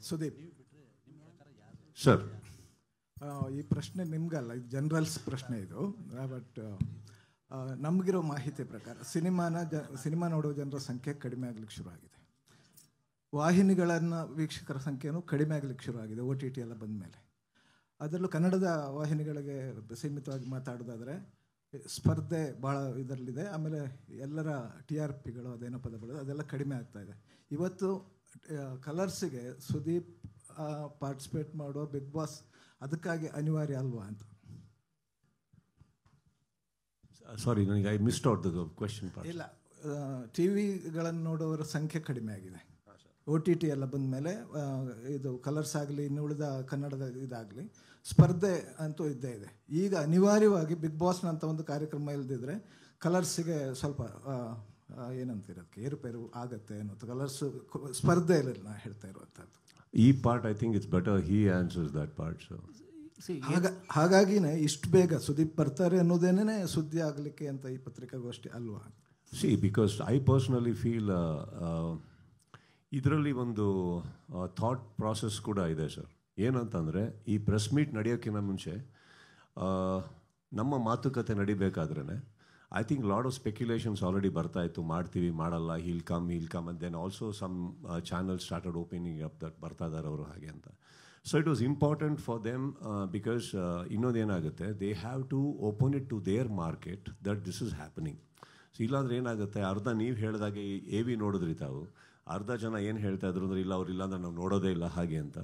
Sudeep sir, ಈ ಪ್ರಶ್ನೆ ನಿಮ್ಗಲ್ಲ, ಇದು ಜನರಲ್ಸ್ ಪ್ರಶ್ನೆ ಇದು. ಬಟ್ ನಮಗಿರೋ ಮಾಹಿತಿ ಪ್ರಕಾರ ಸಿನಿಮಾ ನೋಡುವ ಜನರ ಸಂಖ್ಯೆ ಕಡಿಮೆ ಆಗಲಿಕ್ಕೆ ಶುರುವಾಗಿದೆ. ವಾಹಿನಿಗಳನ್ನು ವೀಕ್ಷಕರ ಸಂಖ್ಯೆಯೂ ಕಡಿಮೆ ಆಗಲಿಕ್ಕೆ ಶುರುವಾಗಿದೆ OTT ಎಲ್ಲ ಬಂದ ಮೇಲೆ. ಅದರಲ್ಲೂ ಕನ್ನಡದ ವಾಹಿನಿಗಳಿಗೆ ಸೀಮಿತವಾಗಿ ಮಾತಾಡೋದಾದರೆ ಸ್ಪರ್ಧೆ ಭಾಳ ಇದರಲ್ಲಿದೆ. ಆಮೇಲೆ ಎಲ್ಲರ TRPಗಳು ಅದೇನೋ ಪದಗಳು ಅದೆಲ್ಲ ಕಡಿಮೆ ಆಗ್ತಾಯಿದೆ. ಇವತ್ತು ಕಲರ್ಸಿಗೆ ಸುದೀಪ್ ಪಾರ್ಟಿಸಿಪೇಟ್ ಮಾಡುವ ಬಿಗ್ ಬಾಸ್ ಅದಕ್ಕಾಗಿ ಅನಿವಾರ್ಯ ಅಲ್ವಾ ಅಂತ. ಸಾರಿ, ನನಗೆ I missed out the question. ಇಲ್ಲ, TV ನೋಡೋರ ಸಂಖ್ಯೆ ಕಡಿಮೆ ಆಗಿದೆ. OTT ಎಲ್ಲ ಬಂದ ಮೇಲೆ ಇದು ಕಲರ್ಸ್ ಆಗಲಿ ಇನ್ನುಳಿದ ಕನ್ನಡದ ಇದಾಗಲಿ ಸ್ಪರ್ಧೆ ಅಂತೂ ಇದ್ದೇ ಇದೆ. ಈಗ ಅನಿವಾರ್ಯವಾಗಿ ಬಿಗ್ ಬಾಸ್ನಂಥ ಒಂದು ಕಾರ್ಯಕ್ರಮ ಇಲ್ಲದಿದ್ದರೆ ಕಲರ್ಸಿಗೆ ಸ್ವಲ್ಪ ಏನಂತಿರೋದಕ್ಕೆ ಏರುಪೇರು ಆಗುತ್ತೆ ಅನ್ನೋದು. ಕಲರ್ಸು ಸ್ಪರ್ಧೆಯಲ್ಲಿ ನಾ ಹೇಳ್ತಾ ಇರುವಂಥದ್ದು. ಈ part I think it's better he answers that part. So ಹಾಗಾಗಿನೇ ಇಷ್ಟು ಬೇಗ ಸುದೀಪ್ ಬರ್ತಾರೆ ಅನ್ನೋದೇನೇ ಸುದ್ದಿ ಆಗಲಿಕ್ಕೆ ಅಂತ ಈ ಪತ್ರಿಕಾಗೋಷ್ಠಿ ಅಲ್ವಾ? C, because I personally feel ಇದರಲ್ಲಿ ಒಂದು ಥಾಟ್ ಪ್ರಾಸೆಸ್ ಕೂಡ ಇದೆ ಸರ್. ಏನಂತಂದರೆ, ಈ ಪ್ರೆಸ್ ಮೀಟ್ ನಡೆಯೋಕ್ಕಿಂತ ಮುಂಚೆ ನಮ್ಮ ಮಾತುಕತೆ ನಡಿಬೇಕಾದ್ರೇ I think lot of speculations already ಬರ್ತಾಯಿತ್ತು. ಮಾಡ್ತೀವಿ, ಮಾಡಲ್ಲ, he'll come and then also some channel started opening up that ಬರ್ತಾ ಇದ್ದಾರೆ ಅವರು ಹಾಗೆ ಅಂತ. So it was important for them because ಇನ್ನೊಂದೇನಾಗುತ್ತೆ, they have to open it to their market that this is happening. So ಇಲ್ಲಾಂದ್ರೆ ಏನಾಗುತ್ತೆ, ಅರ್ಧ ನೀವು ಹೇಳಿದಾಗೆ AV ನೋಡಿದ್ರಿ ತಾವು, ಅರ್ಧ ಜನ ಏನು ಹೇಳ್ತಾ ಇದ್ರು ಅಂದರೆ ಇಲ್ಲ ಅವ್ರು ಇಲ್ಲಾಂದ್ರೆ ನಾವು ನೋಡೋದೇ ಇಲ್ಲ ಹಾಗೆ ಅಂತ.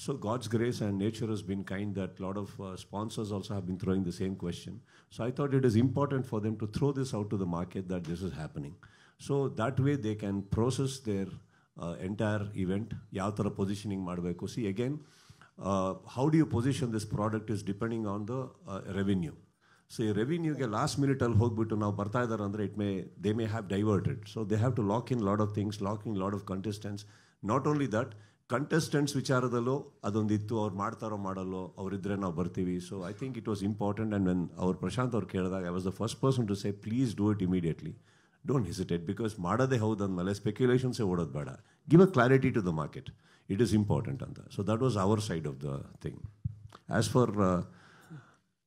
So God's grace and nature has been kind that lot of sponsors also have been throwing the same question. So I thought it is important for them to throw this out to the market that this is happening. So that way they can process their entire event. ಯಾವ ಥರ positioning ಮಾಡಬೇಕು. See again, how do you position this product is depending on the revenue. So ಈ ರೆವಿನ್ಯೂಗೆ last ಮಿನಿಟಲ್ಲಿ ಹೋಗ್ಬಿಟ್ಟು ನಾವು ಬರ್ತಾ ಇದ್ದಾರೆ ಅಂದರೆ they may have diverted. So they have to lock in lot of things, lock in lot of contestants. Not only that, contestants ವಿಚಾರದಲ್ಲೂ ಅದೊಂದಿತ್ತು, ಅವ್ರು ಮಾಡ್ತಾರೋ ಮಾಡಲ್ಲೋ, ಅವರಿದ್ದರೆ ನಾವು ಬರ್ತೀವಿ. So I think it was important. And when ಅವ್ರು ಪ್ರಶಾಂತ್ ಅವ್ರು ಕೇಳಿದಾಗ I was the first person to say please do it immediately, don't hesitate. Because ಮಾಡೋದೇ ಹೌದಂದಮೇಲೆ ಸ್ಪೆಕ್ಯುಲೇಷನ್ಸೇ ಓಡೋದು ಬೇಡ. Give a clarity to the market, it is important ಅಂತ. So that was our side of the thing. As for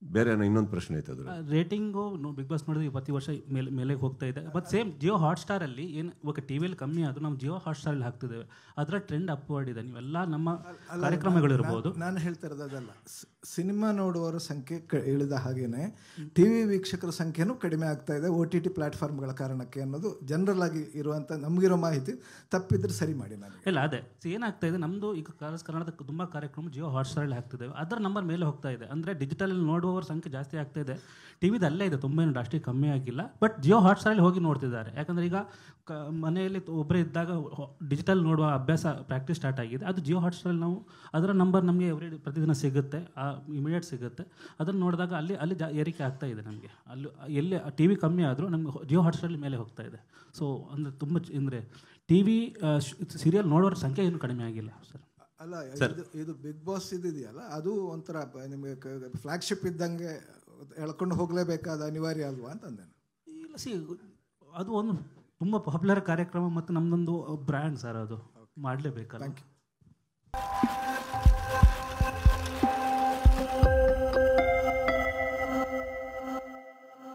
ಬೇರೆ ಇನ್ನೊಂದು ಪ್ರಶ್ನೆ ಐತೆ ಅದ್ರ ರೇಟಿಂಗು ಬಿಗ್ ಬಾಸ್ ನೋಡಿದ್ರೆ ಪ್ರತಿ ವರ್ಷ ಮೇಲೆ ಹೋಗ್ತಾ ಇದೆ. ಬಟ್ ಸೇಮ್ ಜಿಯೋ ಹಾಟ್ಸ್ಟಾರಲ್ಲಿ ಏನು ಇವಾಗ TVಯಲ್ಲಿ ಕಮ್ಮಿ ಆದರೂ ನಾವು ಜಿಯೋ ಹಾಟ್ಸ್ಟಾರಲ್ಲಿ ಹಾಕ್ತಿದ್ದೇವೆ, ಅದರ ಟ್ರೆಂಡ್ ಅಪ್ವರ್ಡ್ ಇದೆ. ನೀವೆಲ್ಲ ನಮ್ಮ ಕಾರ್ಯಕ್ರಮಗಳಿರ್ಬೋದು. ನಾನು ಹೇಳ್ತಾ ಇರೋದು ಅದಲ್ಲ, ಸಿನಿಮಾ ನೋಡುವವರ ಸಂಖ್ಯೆ ಇಳಿದ ಹಾಗೇನೆ TV ವೀಕ್ಷಕರ ಸಂಖ್ಯೆನೂ ಕಡಿಮೆ ಆಗ್ತಾ ಇದೆ OTT ಪ್ಲಾಟ್ಫಾರ್ಮ್ಗಳ ಕಾರಣಕ್ಕೆ ಅನ್ನೋದು ಜನರಲ್ ಆಗಿ ಇರುವಂಥ ನಮಗಿರೋ ಮಾಹಿತಿ. ತಪ್ಪಿದ್ರೆ ಸರಿ ಮಾಡಿ. ನಾನು ಇಲ್ಲ, ಅದೇ ಏನಾಗ್ತಾ ಇದೆ, ನಮ್ಮದು ಈಗ ಕನ್ನಡದ ತುಂಬ ಕಾರ್ಯಕ್ರಮ ಜಿಯೋ ಹಾಟ್ಸ್ಟಾರಲ್ಲಿ ಹಾಕ್ತಿದ್ದೇವೆ, ಅದರ ನಂಬರ್ ಮೇಲೆ ಹೋಗ್ತಾ ಇದೆ. ಅಂದರೆ ಡಿಜಿಟಲಲ್ಲಿ ನೋಡುವವರ ಸಂಖ್ಯೆ ಜಾಸ್ತಿ ಆಗ್ತಾ ಇದೆ. TVದು ಅಲ್ಲೇ ಇದೆ, ತುಂಬ ಏನು ಅಷ್ಟೇ ಕಮ್ಮಿ ಆಗಿಲ್ಲ. ಬಟ್ ಜಿಯೋ ಹಾಟ್ಸ್ಟಾರಲ್ಲಿ ಹೋಗಿ ನೋಡ್ತಿದ್ದಾರೆ. ಯಾಕಂದರೆ ಈಗ ಮನೆಯಲ್ಲಿ ಒಬ್ಬರೇ ಇದ್ದಾಗ ಡಿಜಿಟಲ್ ನೋಡುವ ಅಭ್ಯಾಸ ಪ್ರಾಕ್ಟೀಸ್ ಸ್ಟಾರ್ಟ್ ಆಗಿದೆ. ಅದು ಜಿಯೋ ಹಾಟ್ಸ್ಟಾರಲ್ಲಿ ನಾವು ಅದರ ನಂಬರ್ ನಮಗೆ ಪ್ರತಿದಿನ ಸಿಗುತ್ತೆ, ಇಮಿಡಿಯೇಟ್ ಸಿಗುತ್ತೆ. ಅದನ್ನು ನೋಡಿದಾಗ ಅಲ್ಲಿ ಏರಿಕೆ ಆಗ್ತಾ ಇದೆ ನಮಗೆ. ಎಲ್ಲಿ TV ಕಮ್ಮಿ ಆದರೂ ನಮಗೆ ಜಿಯೋ ಹಾಟ್ಸ್ಟಾರಲ್ಲಿ ಮೇಲೆ ಹೋಗ್ತಾ ಇದೆ. ಸೊ ಅಂದರೆ ತುಂಬ ಅಂದರೆ TV ಸೀರಿಯಲ್ ನೋಡೋರ ಸಂಖ್ಯೆ ಏನು ಕಡಿಮೆ ಆಗಿಲ್ಲ ಸರ್. ಅಲ್ಲ, ಇದು ಬಿಗ್ ಬಾಸ್ ಇದೆಯಲ್ಲ, ಅದು ಒಂಥರ ನಿಮಗೆ ಫ್ಲಾಗ್ಶಿಪ್ ಇದ್ದಂಗೆ ಎಳ್ಕೊಂಡು ಹೋಗಲೇಬೇಕಾದ ಅನಿವಾರ್ಯ ಅಲ್ವಾ ಅಂತಂದೆ. ಇಲ್ಲ, ಅದು ಒಂದು ತುಂಬ ಪಾಪ್ಯುಲರ್ ಕಾರ್ಯಕ್ರಮ ಮತ್ತು ನಮ್ಮದೊಂದು ಬ್ರ್ಯಾಂಡ್ ಸರ್, ಅದು ಮಾಡಲೇಬೇಕಲ್ಲ. Thank you.